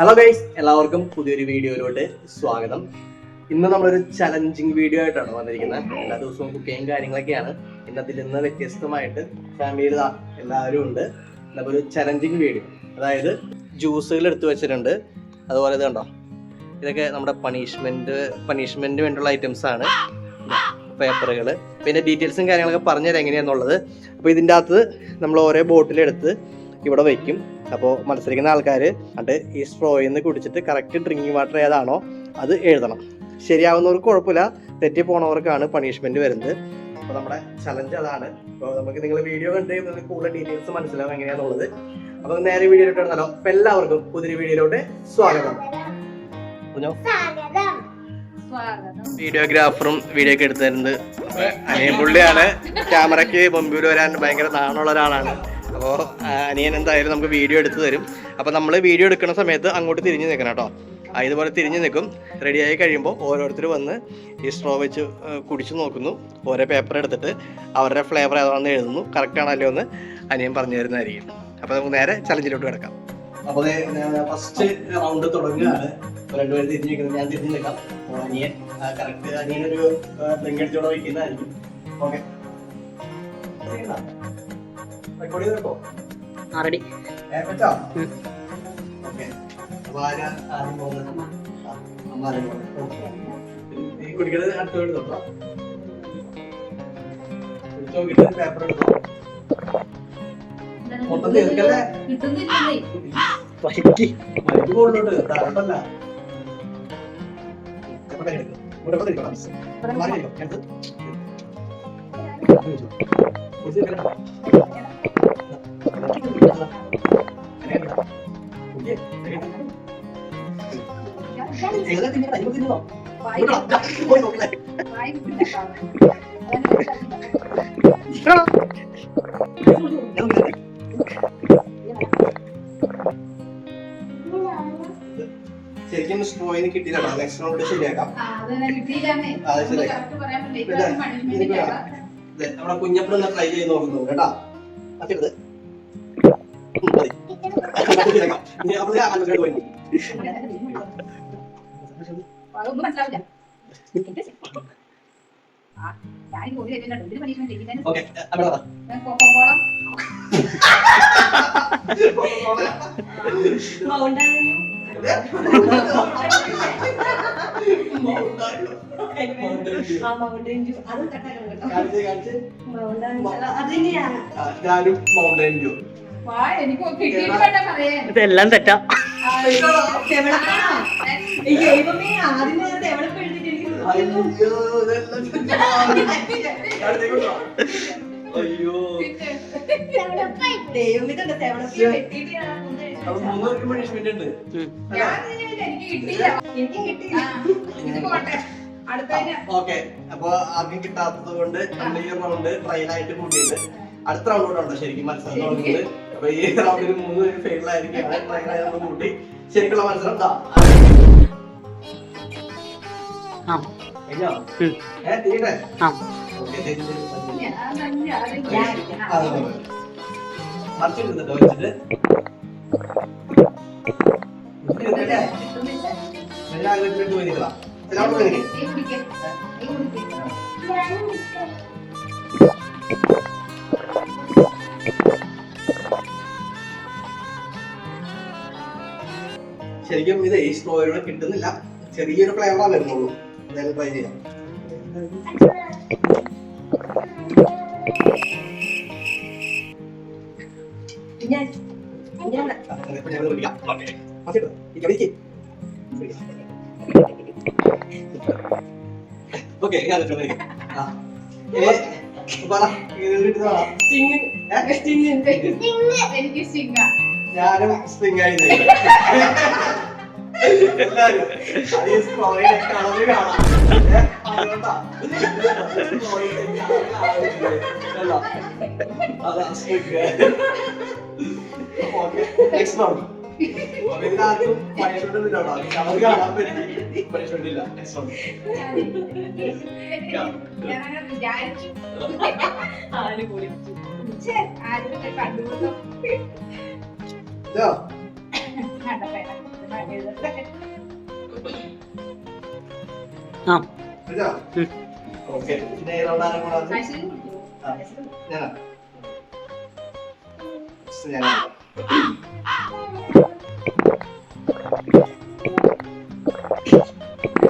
Hello guys, എല്ലാവർക്കും പുതിയൊരു വീഡിയോയിലോട്ട് സ്വാഗതം. ഇന്ന് നമ്മളൊരു ചലഞ്ചിങ് വീഡിയോ ആയിട്ടാണ് വന്നിരിക്കുന്നത്. എല്ലാ ദിവസവും കുക്കിങ് കാര്യങ്ങളൊക്കെയാണ്. ഇന്ന് വ്യത്യസ്തമായിട്ട് ഫാമിലി എല്ലാവരും ഉണ്ട്. അപ്പോൾ ഒരു ചലഞ്ചിങ് വീഡിയോ, അതായത് ജ്യൂസുകൾ എടുത്തു വെച്ചിട്ടുണ്ട്. അതുപോലെ ഇത് കണ്ടോ, ഇതൊക്കെ നമ്മുടെ പണിഷ്മെന്റ് വേണ്ടിയുള്ള ഐറ്റംസ് ആണ്. പേപ്പറുകൾ, പിന്നെ ഡീറ്റെയിൽസും കാര്യങ്ങളൊക്കെ പറഞ്ഞുതരാം എങ്ങനെയാണെന്നുള്ളത്. അപ്പോൾ ഇതിൻ്റെ അകത്ത് നമ്മൾ ഓരോ ബോട്ടിലെടുത്ത് ഇവിടെ വയ്ക്കും. അപ്പോൾ മത്സരിക്കുന്ന ആൾക്കാർ എന്നിട്ട് ഈ സ്ട്രോയിൽ നിന്ന് കുടിച്ചിട്ട് കറക്റ്റ് ഡ്രിങ്കിങ് വാട്ടർ ഏതാണോ അത് എഴുതണം. ശരിയാവുന്നവർക്ക് കുഴപ്പമില്ല, തെറ്റി പോണവർക്കാണ് പണിഷ്മെന്റ് വരുന്നത്. അപ്പോൾ നമ്മുടെ ചലഞ്ച് അതാണ്. അപ്പോൾ നമുക്ക് നിങ്ങൾ വീഡിയോ കണ്ട് നിങ്ങൾക്ക് കൂടുതൽ ഡീറ്റെയിൽസ് മനസ്സിലാവും എങ്ങനെയാണെന്നുള്ളത്. അപ്പോൾ നേരെ വീഡിയോയിലോട്ട് ഇടുന്നല്ലോ. അപ്പോൾ എല്ലാവർക്കും പുതിയൊരു വീഡിയോയിലോട്ട് സ്വാഗതം. വീഡിയോഗ്രാഫറും വീഡിയോ ഒക്കെ എടുത്തു തരുന്നത് അനിയൻ പുള്ളിയാണ്. ക്യാമറയ്ക്ക് മുമ്പിൽ വരാൻ ഭയങ്കര നാണമുള്ള ഒരാളാണ്. അപ്പോൾ അനിയൻ എന്തായാലും നമുക്ക് വീഡിയോ എടുത്തു തരും. അപ്പോൾ നമ്മൾ വീഡിയോ എടുക്കുന്ന സമയത്ത് അങ്ങോട്ട് തിരിഞ്ഞ് നിൽക്കണം കേട്ടോ. ഇതുപോലെ തിരിഞ്ഞ് നിൽക്കും. റെഡിയായി കഴിയുമ്പോൾ ഓരോരുത്തർ വന്ന് ഈ സ്ട്രോ വെച്ച് കുടിച്ചു നോക്കുന്നു. ഓരോ പേപ്പർ എടുത്തിട്ട് അവരുടെ ഫ്ലേവർ ഏതാണെന്ന് എഴുതുന്നു. കറക്റ്റാണല്ലോ എന്ന് അനിയൻ പറഞ്ഞു തരുന്നതായിരിക്കും. അപ്പോൾ നമുക്ക് നേരെ ചലഞ്ചിലോട്ട് കിടക്കാം. അപ്പോൾ ഫസ്റ്റ് റൗണ്ട് തുടങ്ങുകയാണ്. രണ്ടുപേരും തിരിഞ്ഞ് നിൽക്കുന്നത്, ഞാൻ തിരിഞ്ഞ് നിൽക്കാം. അനിയൻ കറക്റ്റ് അനിയനൊരു ഡ്രിങ്ക് അടിച്ചോടെ വയ്ക്കുന്നതായിരിക്കും. Okay, ready. കുടിക്കുന്നത് അടുത്തോട്ട് തൊട്ടോ. നോക്കിട്ട് പേപ്പർ എടുത്തോ. മൊത്തം തീർക്കല്ലേ, മരിക്ക് കൊണ്ടോട്ട് തരട്ടല്ല. ശരിക്കും സ്ട്രോയിന് കിട്ടിയിട്ടാ. നെക്സ്റ്റ് റൗണ്ട് ശരിയാക്കാം. നമ്മുടെ കുഞ്ഞപ്പഴൊന്ന് ട്രൈ ചെയ്ത് നോക്കുന്നു കേട്ടാ. അതെടുത്ത് ഞാനും മൗണ്ടൻ ഡ്യൂ. ഇതെല്ലാം തെറ്റാ. അയ്യോ, മൂന്നൂർക്ക് പണിഷ്മെന്റ് ഉണ്ട്. ഓക്കെ, അപ്പൊ ആർക്കും കിട്ടാത്തത് കൊണ്ട് നമ്മൾ ഈ റൗണ്ട് ട്രയലായിട്ട് കൂട്ടിയിട്ട് അടുത്ത റൗണ്ട് കൂടെ ഉണ്ടോ ശരിക്കും മത്സരം തുടങ്ങുന്നത്. അപ്പൊ ഈ റൗണ്ടിൽ 3 പേര് ഫെയിലായിരിക്കും. ട്രയലായി നമ്മൾ കൂട്ടി ശരിക്കുള്ള മത്സരം തീരെ മറിച്ചിട്ടുണ്ടോ വെച്ചിട്ട് എല്ലാവരും പോയിരിക്കണം. ശരിക്കും ഇത് ഈ സ്ട്രോയിലൂടെ കിട്ടുന്നില്ല. ചെറിയൊരു ഫ്ലേവറാ വരുന്നുള്ളൂ. എന്തായാലും ട്രൈ ചെയ്യാം. ഓക്കെ, ഞാനും സ്പ്രിംഗ് ആയി എല്ലാരും കളറ് കാണാം. Next round. ഇതിനകത്തും പണിഷ്മെന്റ് ഇല്ല. കളറ് കാണാൻ പറ്റി, പണിഷ്മെന്റ് ഇല്ല. Next round. ഓക്കെ ഞാനാ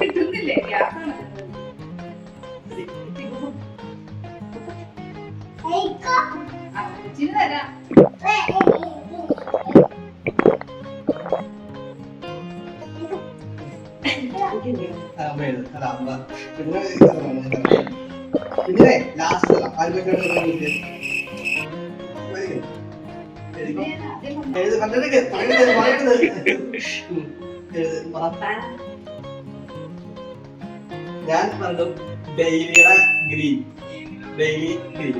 കിട്ടുന്നില്ലേ ഗ്യാസാണ് തരാം പിന്നെ ലാസ്റ്റ് ഞാൻ പറഞ്ഞു ഡെയിലിയുടെ ഗ്രീൻ ഡെയിലി ഗ്രീൻ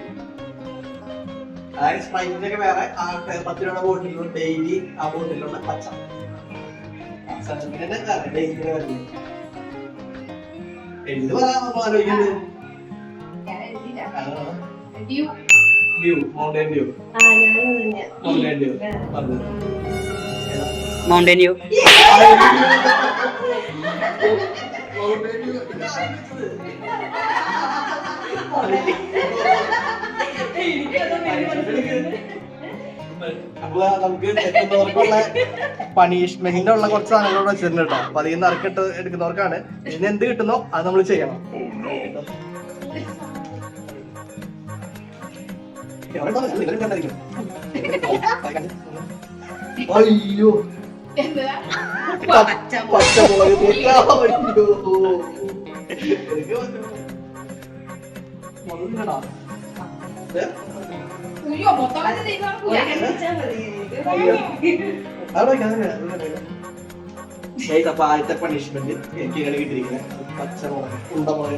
അതായത് സ്പ്രൈറ്റിന്റെ ഒക്കെ വേറെ ആ 10 രൂപയുടെ ബോട്ടിലുള്ള ഡെയിലി ആ ബോട്ടിലുള്ള പച്ച ഡെയിലിയുടെ വരുന്നത് എഴുതി പറയാൻ ആലോചിക്കുന്നത് Dew Mountain Dew Mountain Dew പറഞ്ഞത് മൗണ്ടൻ ഡ്യൂ അപ്പൊ നമുക്ക് എത്തുന്നവർക്കുള്ള പണിഷ്മെന്റ് ഉള്ള കുറച്ച് സാധനങ്ങളോട് വെച്ചിട്ടുണ്ട് കേട്ടോ. അപ്പൊ അതിൽ നിന്ന് നറുക്കിട്ട് എടുക്കുന്നവർക്കാണ്. ഇതിന് എന്ത് കിട്ടുന്നോ അത് നമ്മൾ ചെയ്യണം. അയ്യോ പച്ചമുളക് അപ്പൊ ആദ്യത്തെ പണിഷ്മെന്റ് എനിക്ക് ഇങ്ങനെ കിട്ടിയിരിക്കുന്നത് പച്ചമുളക് ഉണ്ടമുളക്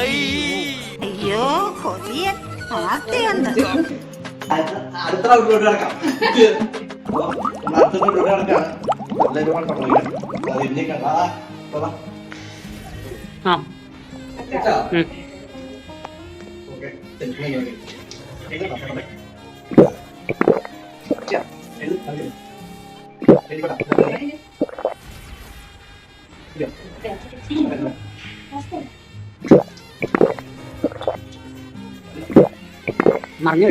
അയ്യോ കൊതിയൻ ആർത്തിയുണ്ട്. അടുത്ത റൗണ്ടിലോട്ട് കിടക്കാം. അടുത്ത റൗണ്ടിലോട്ട് കിടക്കാണ്. മറിഞ്ഞു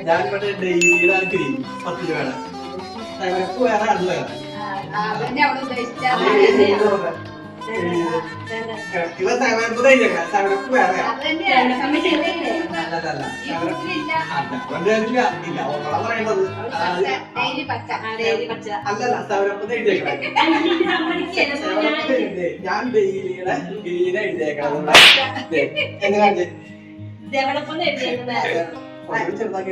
ഞാൻ മറ്റേ ഡെയിലിയുടെ ഗ്രീൻ 10 രൂപയാണ്. വേറെ അത് വേറെ ഇവ സെവനപ്പ് വേറെ അല്ലല്ല സെവനപ്പ് ഞാൻ ഡെയിലിയുടെ ഗ്രീൻ എഴുതിയേക്കണം. എങ്ങനെയാണ് ചെറുതാക്കി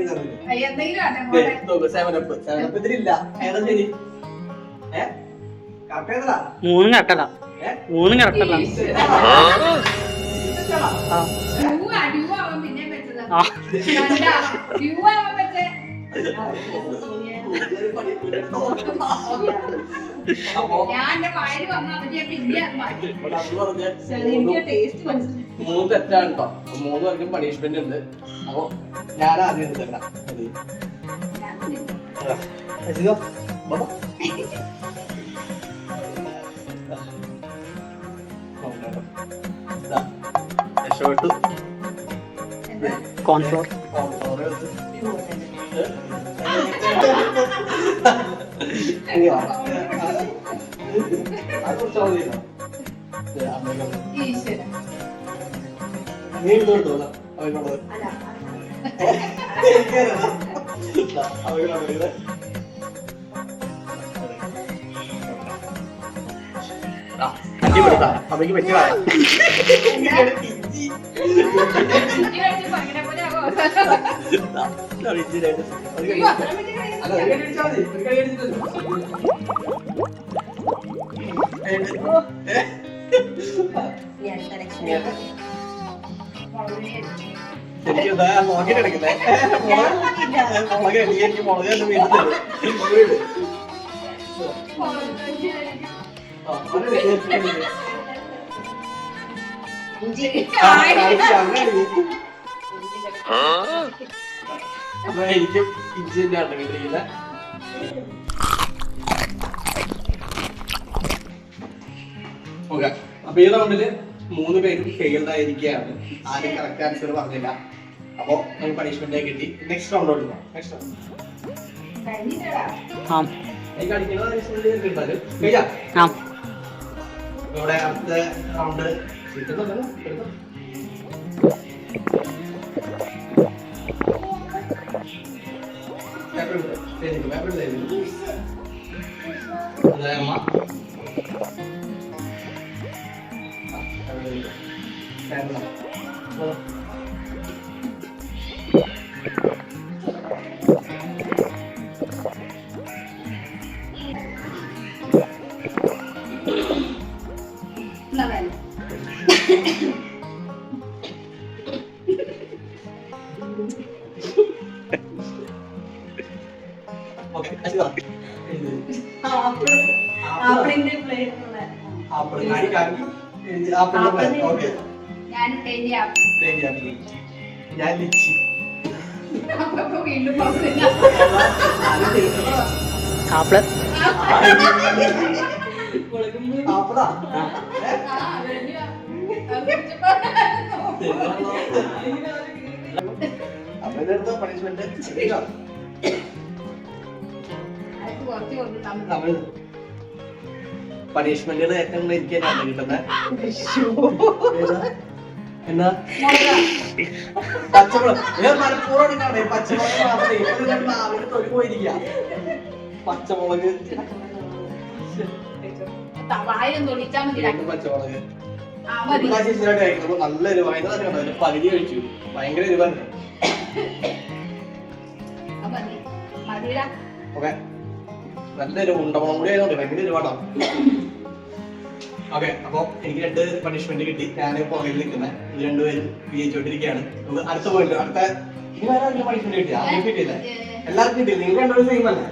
സെവനപ്പ് ഇതിലില്ല. ഏതാ ശരി? മൂന്നും കറക്റ്റല്ല. മൂന്നും കറക്റ്റല്ല. മൂന്ന് തെറ്റാണ് കേട്ടോ. 3 പേർക്കും പണിഷ്മെന്റ് ഉണ്ട്. അപ്പൊ ഞാൻ ആദ്യം എടുത്തേക്കാം. ഷർട്ട് കോൺഫ്ലോർ നീ എടുത്തോളൂ അവനോട് അവനോട് അമ്മയ്ക്ക് പറ്റിയ ശരിക്കും മുളകിട്ട് എടുക്കുന്നേ മുളക് എനിക്ക് മുളക് തന്നെ വീണ്ടും എനിക്കും ഇഞ്ചി തന്നെയാണ് വീട്ടിലിരിക്കുന്നത്. ഓക്കെ, അപ്പൊ ഈ റൗണ്ടില് 3 പേരും ഫെയിൽഡ് ആയിരിക്കുകയാണ്. ആരും കറക്റ്റ് ആൻസർ പറഞ്ഞില്ല. അപ്പൊ നമുക്ക് പണിഷ്മെന്റ് കിട്ടി. നെക്സ്റ്റ് റൗണ്ടോട് പോകാം. നെക്സ്റ്റ് റൗണ്ട് എനിക്ക് അടിക്കുന്ന പണിഷ്മെന്റ് കിട്ടാലും കഴിയാം. ഇവിടെ അടുത്ത റൗണ്ട് കിട്ടുന്നുണ്ടല്ലോ. ഞാൻ ലിച്ചി ആപ്പിള് ആപ്പിളാ അപ്പൊ പണിഷ്മെന്റ് പണിഷ്മെന്റുകൾ ഏറ്റവും കൂടുതൽ എനിക്ക് തന്നെ കിട്ടുന്നത് എന്നാ പച്ചമുളക് മലപ്പൂർവ്വം എടുക്കാണ്. പച്ചമുളക് മാത്രമേ തൊലി പോയിരിക്കുക. പച്ചമുളക് പച്ചമുളക് കഴിക്കുമ്പോ നല്ല എരിവാ. അതിന്റെ പകുതി കഴിച്ചു. ഭയങ്കര എരിവാണ്. ഓക്കെ, നല്ല എരിവ്. ഉണ്ടമുളം കൂടി ആയതുകൊണ്ട് ഭയങ്കര എരിവാട്ടോ. ഓക്കെ, അപ്പൊ എനിക്ക് 2 പണിഷ്മെന്റ് കിട്ടി. ഞാൻ പുറകിൽ നിൽക്കുന്നത്. ഇത് 2 പേരും വിജയിച്ചോണ്ടിരിക്കുകയാണ്. നമുക്ക് അടുത്ത പോയിന്റ് അടുത്ത ഇനി വേറെ പണിഷ്മെന്റ് കിട്ടിയാ? അങ്ങനെ കിട്ടിയില്ല, എല്ലാവർക്കും കിട്ടിയില്ല. നിങ്ങൾ 2 സെയിം അല്ലേ?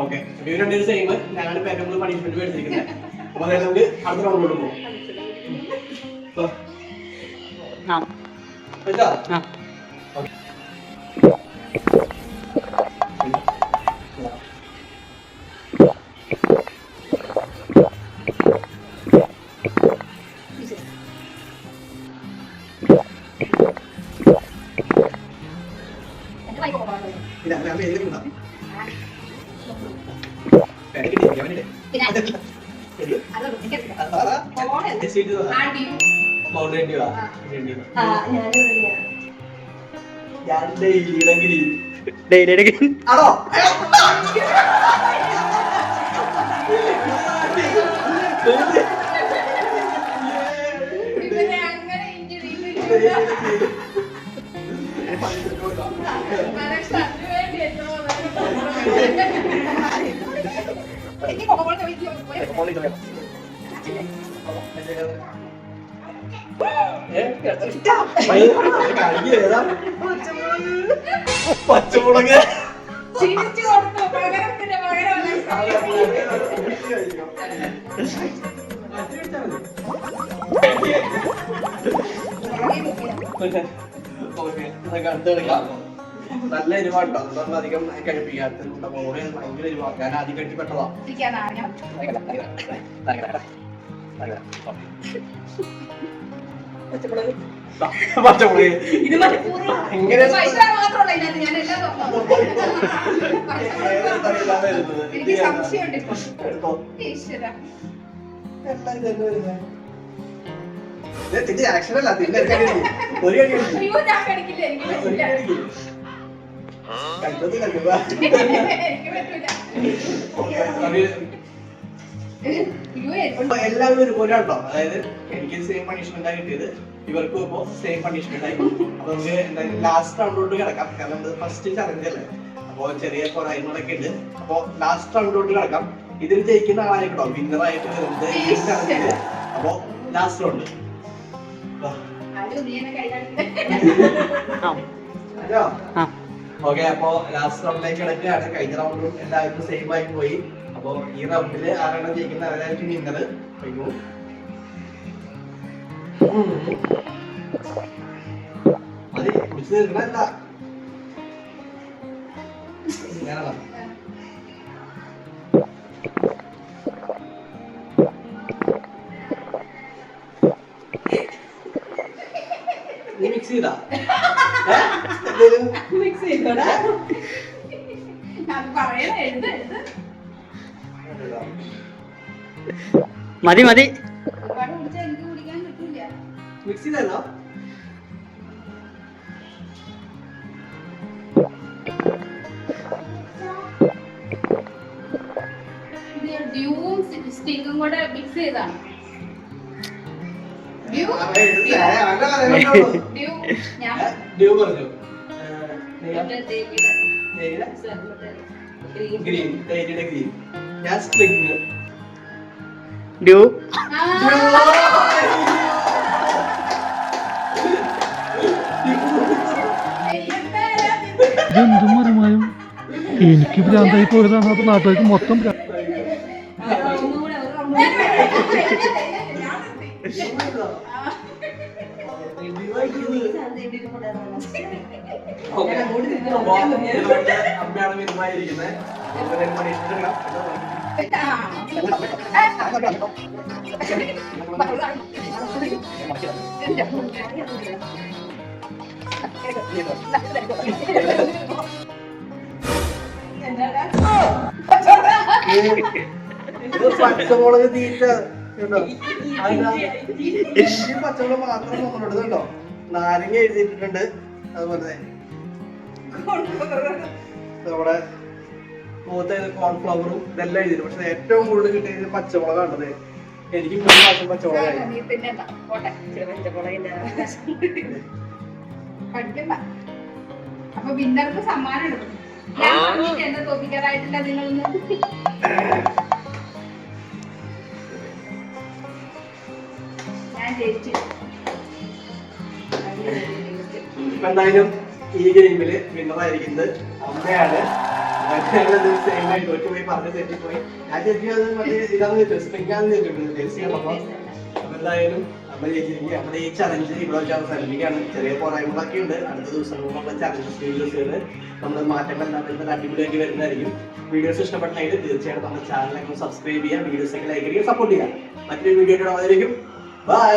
ഓക്കെ, ഇവർ 2 സെയിം. ഞാനാണ് ഇപ്പൊ ഏറ്റവും കൂടുതൽ പണിഷ്മെന്റ് മേടിച്ചിരിക്കുന്നത്. അപ്പൊ അതായത് നമുക്ക് അടുത്ത റൗണ്ടിലോട്ട് പോകും. ആണോ? പച്ചമുളക് നല്ല എരിവാട്ടോ. അതൊന്നും അധികം കഴിപ്പിക്കാത്ത ഭയങ്കര എരിവാ. ഞാൻ ആദ്യം കഴിച്ചിപ്പെട്ടതാ. പച്ചമുളക് എങ്ങനെ ആക്ഷൻ അല്ല. പിന്നെ ഒരു എല്ലാവരും ഒരുപോലെ കേട്ടോ. അതായത് എനിക്ക് സെയിം പണിഷ്മെന്റ് ആയി കിട്ടിയത്, ഇവർക്കും ഇപ്പോ സെയിം പണിഷ്മെന്റ് ആയി. അപ്പൊ നമുക്ക് എന്തായാലും ലാസ്റ്റ് റൗണ്ടിലോട്ട് കിടക്കാം. കാരണം ഫസ്റ്റ് ചലഞ്ച് അല്ലേ, അപ്പൊ ചെറിയ പോരായ്മകളൊക്കെ ഉണ്ട്. അപ്പൊ ലാസ്റ്റ് റൗണ്ടിലോട്ട് കിടക്കാം. ഇതിൽ ജയിക്കുന്ന ആളായിരിക്കട്ടോ വിന്നറായിട്ട് വരുന്നത് ഈ ചലഞ്ചില്. അപ്പൊ ലാസ്റ്റ് റൗണ്ട് ഓക്കെ. അപ്പൊ ലാസ്റ്റ് റൗണ്ടിലേക്ക് കിടക്കുകയാണ്. കഴിഞ്ഞ റൗണ്ടും എല്ലാവർക്കും സെയിം ആയി പോയി. അപ്പൊ ഈ റൗണ്ടില് ആരാണ് ജയിക്കുന്ന അവരായിരിക്കും വിന്നർ. മതി കുടിച്ചു തീർക്കണല്ല. നീ മിക്സ് ചെയ്താ മിക്സ് ചെയ്തോടാ. മതി മതി. മിക്സ് ചെയ്തല്ലോ. സ്റ്റിക്കും കൂടെ മിക്സ് ചെയ്താണ്. ഡ്യൂ പറഞ്ഞു. ഗ്രീൻ, തേയിലയുടെ ഗ്രീൻ. ഞാൻ സ്പ്രിംഗ്. ഡ്യൂ. ഇതെന്തും മറിമായും എനിക്ക് ഭ്രാന്തായി പോയതാണ്. അത് നാട്ടുകാർക്ക് മൊത്തം അമ്മയാണ് വിരുന്നായിരിക്കുന്നത്. പച്ചമുളക് തീറ്റ കേട്ടോ. പച്ചമുളക് മാത്രം നമ്മളോട് കേട്ടോ. നാരങ്ങ എഴുതിയിട്ടുണ്ട്. അതുപോലെ നമ്മുടെ മുഖത്തെ കോൺഫ്ലവറും ഇതെല്ലാം എഴുതിയിട്ടുണ്ട്. പക്ഷെ ഏറ്റവും കൂടുതൽ കിട്ടിയത് പച്ചമുളകാണത്. എനിക്ക് 3 പ്രാവശ്യം പച്ചമുളകായി. അപ്പൊ വിന്നർക്ക് സമ്മാനം എടുക്കും. എന്നെ തോപ്പിക്കാറായിട്ടില്ല നിങ്ങളൊന്ന്. ഞാൻ ജയിച്ചു. എന്തായാലും ഈ ഗെയിമില് വിന്നറായിരിക്കുന്നത് അമ്മയാണ്. പോയി പറഞ്ഞ് തെറ്റിപ്പോയി. ഞാൻ ശരിക്കും മറ്റേ ഇതാന്ന് വെച്ചു സ്പ്രിംഗാന്ന് വെച്ചിട്ടുണ്ട്. അപ്പൊ എന്തായാലും അമ്മ ജയിച്ചിരിക്കും. നമ്മുടെ ഈ ചലഞ്ച് ഇവിടെ വെച്ച് അവസാനിപ്പിക്കുകയാണ്. ചെറിയ പോരായ്മകളൊക്കെ ഉണ്ട്. അടുത്ത ദിവസങ്ങളിൽ നമ്മുടെ ചലഞ്ചസ് വീഡിയോസുകൾ നമ്മൾ മാറ്റങ്ങൾ ഉണ്ടാകുന്നത് അടിപൊളിയാക്കി വരുന്നതായിരിക്കും. വീഡിയോസ് ഇഷ്ടപ്പെട്ടെങ്കിൽ തീർച്ചയായിട്ടും നമ്മുടെ ചാനലൊക്കെ സബ്സ്ക്രൈബ് ചെയ്യുക, വീഡിയോസ് ഒക്കെ ലൈക്ക് ചെയ്യുക, സപ്പോർട്ട് ചെയ്യുക. മറ്റൊരു വീഡിയോ ആയിരിക്കും. ബൈ.